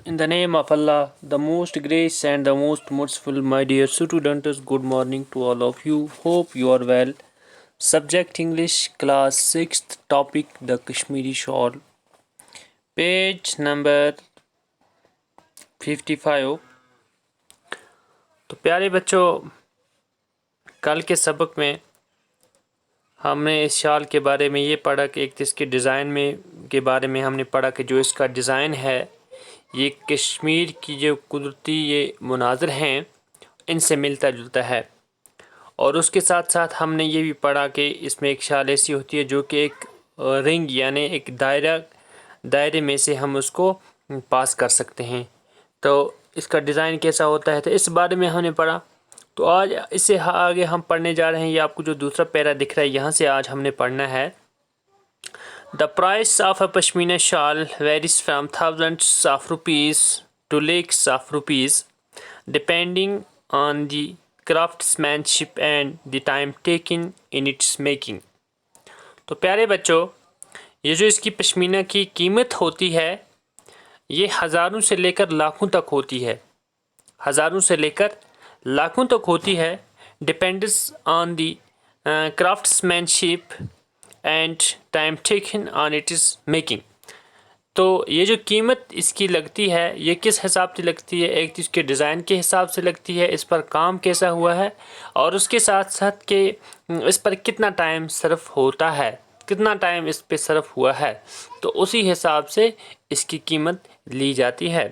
In the name of Allah, the most gracious and the most merciful, my dear students, good morning to all of you. Hope you are well. Subject English, class 6th, topic the Kashmiri shawl. Page number 55. تو پیارے بچوں، کل کے سبق میں ہم نے اس شال کے بارے میں یہ پڑھا کہ ایک اس کے ڈیزائن میں کے بارے میں ہم نے پڑھا کہ جو اس کا ڈیزائن ہے یہ کشمیر کی جو قدرتی یہ مناظر ہیں ان سے ملتا جلتا ہے، اور اس کے ساتھ ساتھ ہم نے یہ بھی پڑھا کہ اس میں ایک شال ایسی ہوتی ہے جو کہ ایک رنگ یعنی ایک دائرے میں سے ہم اس کو پاس کر سکتے ہیں. تو اس کا ڈیزائن کیسا ہوتا ہے تو اس بارے میں ہم نے پڑھا. تو آج اس سے آگے ہم پڑھنے جا رہے ہیں. یہ آپ کو جو دوسرا پیرا دکھ رہا ہے یہاں سے آج ہم نے پڑھنا ہے. The price of a pashmina shawl varies from thousands of rupees to lakhs of rupees depending on the craftsmanship and the time taken in its making. تو پیارے بچوں، یہ جو اس کی پشمینہ کی قیمت ہوتی ہے یہ ہزاروں سے لے کر لاکھوں تک ہوتی ہے. ہزاروں سے لے کر لاکھوں تک ہوتی ہے. Depends on the craftsmanship and time taken on its making. تو یہ جو قیمت اس کی لگتی ہے یہ کس حساب سے لگتی ہے؟ ایک تو اس کے ڈیزائن کے حساب سے لگتی ہے، اس پر کام کیسا ہوا ہے، اور اس کے ساتھ ساتھ کہ اس پر کتنا ٹائم صرف ہوتا ہے، کتنا ٹائم اس پہ صرف ہوا ہے، تو اسی حساب سے اس کی قیمت لی جاتی ہے.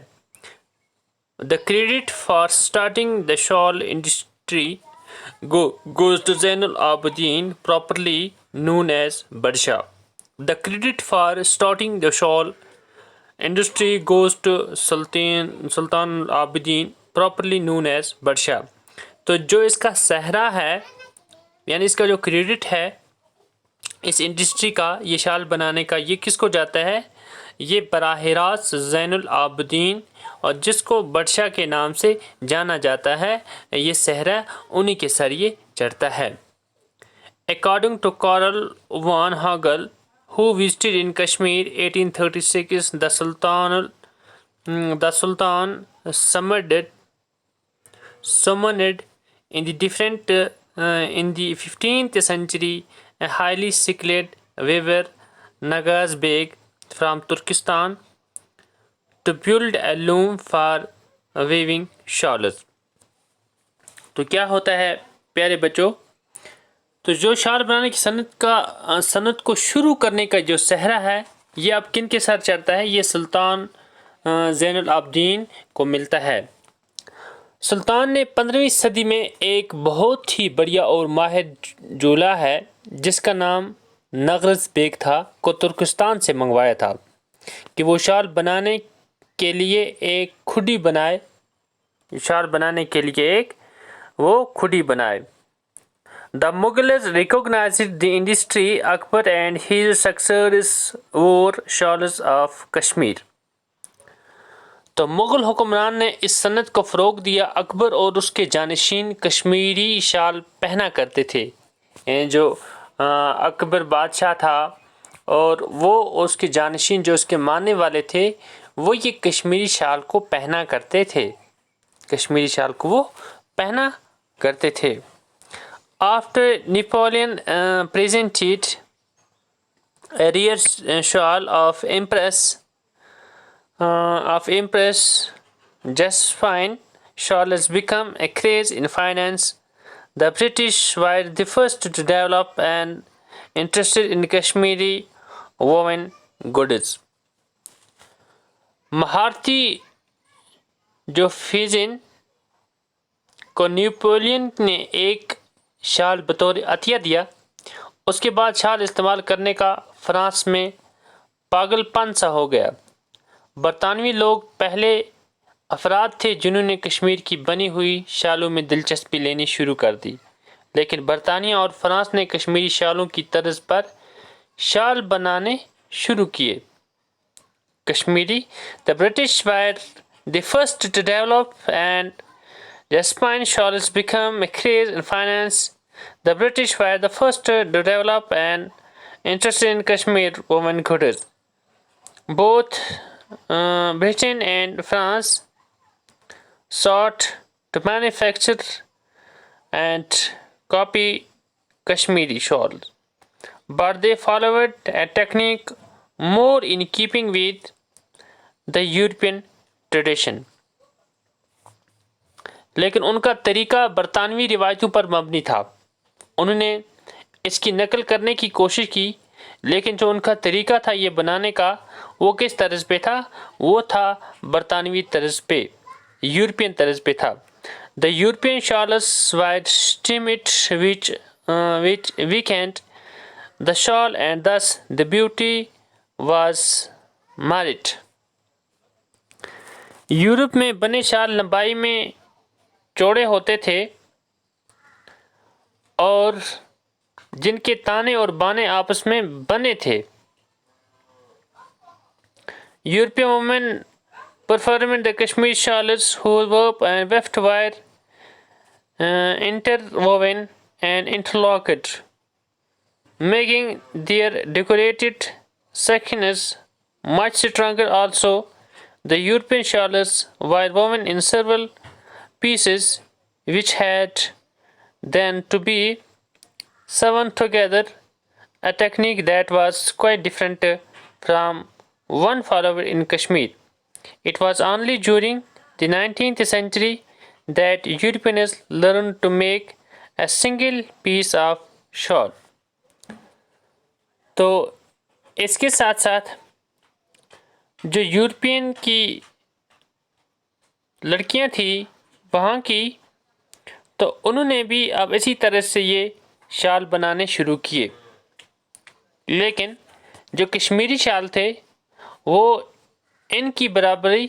The credit for starting the shawl industry goes to Zainul Abidin, properly known as Badshah. The credit for starting the shawl industry goes to Sultan Abidin, properly known as Badshah. تو جو اس کا سہرا ہے یعنی اس کا جو کریڈٹ ہے اس industry کا، یہ شال بنانے کا، یہ کس کو جاتا ہے؟ یہ براہ راست زین العابدین، اور جس کو بادشاہ کے نام سے جانا جاتا ہے، یہ سہرا انہی کے سر یہ چڑھتا ہے. According to Karl van Hagel, who visited in Kashmir 1836, the Sultan summoned in the 15th century a highly skilled weaver Nagaz Beg from Turkestan to build a loom for weaving shawls. تو کیا ہوتا ہے پیارے بچوں؟ تو جو شال بنانے کی صنعت کو شروع کرنے کا جو سہرا ہے یہ اب کن کے سر چڑھتا ہے؟ یہ سلطان زین العابدین کو ملتا ہے. سلطان نے 15ویں صدی میں ایک بہت ہی بڑھیا اور ماہر جولا ہے جس کا نام نغرز بیگ تھا کو ترکستان سے منگوایا تھا کہ وہ شال بنانے کے لیے ایک کھڈی بنائے. شال بنانے کے لیے ایک وہ کھڈی بنائے. The Mughals recognized the industry. Akbar and his successors wore shawls of Kashmir. تو مغل حکمران نے اس صنعت کو فروغ دیا. اکبر اور اس کے جانشین کشمیری شال پہنا کرتے تھے. جو اکبر بادشاہ تھا اور وہ اس کے جانشین جو اس کے ماننے والے تھے وہ یہ کشمیری شال کو پہنا کرتے تھے. کشمیری شال کو وہ پہنا کرتے تھے. After Napoleon presented a rare shawl of Empress Josephine, shawl has become a craze in finance. The British were the first to develop an interest in Kashmiri woven goods. مہارتی جو فیزن کو نیپولین نے ایک شال بطور عطیہ دیا، اس کے بعد شال استعمال کرنے کا فرانس میں پاگل پن سا ہو گیا. برطانوی لوگ پہلے افراد تھے جنہوں نے کشمیر کی بنی ہوئی شالوں میں دلچسپی لینی شروع کر دی، لیکن برطانیہ اور فرانس نے کشمیری شالوں کی طرز پر شال بنانے شروع کیے. Kashmiri The British were the first to develop and Josephine shawls became a craze in finance. The British were the first to develop an interest in Kashmir woven goods. Both Britain and France sought to manufacture and copy Kashmiri shawls, but they followed a technique more in keeping with the European tradition. لیکن ان کا طریقہ برطانوی روایتوں پر مبنی تھا. انہوں نے اس کی نقل کرنے کی کوشش کی، لیکن جو ان کا طریقہ تھا یہ بنانے کا، وہ کس طرز پہ تھا؟ وہ تھا برطانوی طرز پہ، یورپین طرز پہ تھا. The European shawls were steamed which weakened the shawl and thus the beauty was marred. Europe میں بنے شال لمبائی میں چوڑے ہوتے تھے اور جن کے تانے اور بانے آپس میں بنے تھے. European women performed the Kashmiri shawls whose warp and weft were interwoven and interlocked, making their decorated sections much stronger. Also, the European shawls were woven in several pieces which had then to be sewn together, a technique that was quite different from one followed in Kashmir. It was only during the 19th century that Europeans learned to make a single piece of shawl. تو اس کے ساتھ ساتھ جو European کی لڑکیاں تھیں وہاں کی، تو انہوں نے بھی اب اسی طرح سے یہ شال بنانے شروع کیے. لیکن جو کشمیری شال تھے وہ ان کی برابری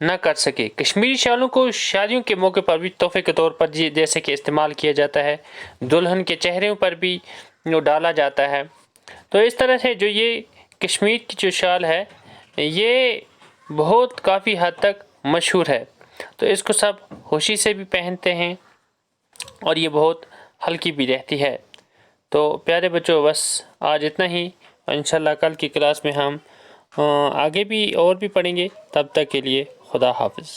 نہ کر سکے. کشمیری شالوں کو شادیوں کے موقع پر بھی تحفے کے طور پر جیسے کہ استعمال کیا جاتا ہے، دلہن کے چہرے پر بھی ڈالا جاتا ہے. تو اس طرح سے جو یہ کشمیر کی جو شال ہے یہ بہت کافی حد تک مشہور ہے. تو اس کو سب خوشی سے بھی پہنتے ہیں اور یہ بہت ہلکی بھی رہتی ہے. تو پیارے بچوں بس آج اتنا ہی، اور انشاءاللہ کل کی کلاس میں ہم آگے بھی اور بھی پڑھیں گے. تب تک کے لیے خدا حافظ.